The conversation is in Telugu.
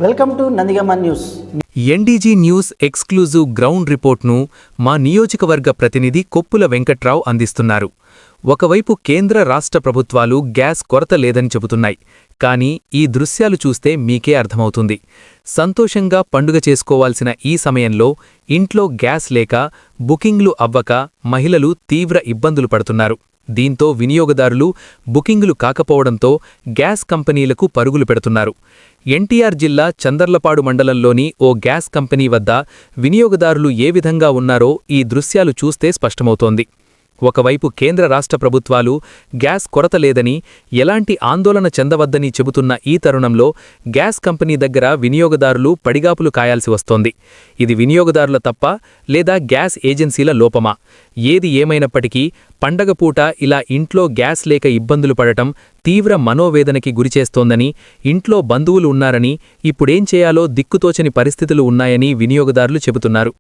Welcome to Nandigama news. NDG news exclusive ground రిపోర్ట్ను మా నియోజకవర్గ ప్రతినిధి కొప్పుల వెంకట్రావు అందిస్తున్నారు. ఒకవైపు కేంద్ర రాష్ట్ర ప్రభుత్వాలు గ్యాస్ కొరత లేదని చెబుతున్నాయి. కానీ ఈ దృశ్యాలు చూస్తే మీకే అర్థమవుతుంది. సంతోషంగా పండుగ చేసుకోవాల్సిన ఈ సమయంలో ఇంట్లో గ్యాస్ లేక బుకింగ్లు అవ్వక మహిళలు తీవ్ర ఇబ్బందులు పడుతున్నారు. దీంతో వినియోగదారులు బుకింగులు కాకపోవడంతో గ్యాస్ కంపెనీలకు పరుగులు పెడుతున్నారు. ఎన్టీఆర్ జిల్లా చందర్లపాడు మండలంలోని ఓ గ్యాస్ కంపెనీ వద్ద వినియోగదారులు ఏ విధంగా ఉన్నారో ఈ దృశ్యాలు చూస్తే స్పష్టమవుతోంది. ఒకవైపు కేంద్ర రాష్ట్ర ప్రభుత్వాలు గ్యాస్ కొరత లేదని, ఎలాంటి ఆందోళన చెందవద్దని చెబుతున్న ఈ తరుణంలో గ్యాస్ కంపెనీ దగ్గర వినియోగదారులు పడిగాపులు కాయాల్సి వస్తోంది. ఇది వినియోగదారుల తప్ప లేదా గ్యాస్ ఏజెన్సీల లోపమా? ఏది ఏమైనప్పటికీ పండగపూట ఇలా ఇంట్లో గ్యాస్ లేక ఇబ్బందులు పడటం తీవ్ర మనోవేదనకి గురిచేస్తోందని, ఇంట్లో బంధువులు ఉన్నారని, ఇప్పుడేం చేయాలో దిక్కుతోచని పరిస్థితులు ఉన్నాయని వినియోగదారులు చెబుతున్నారు.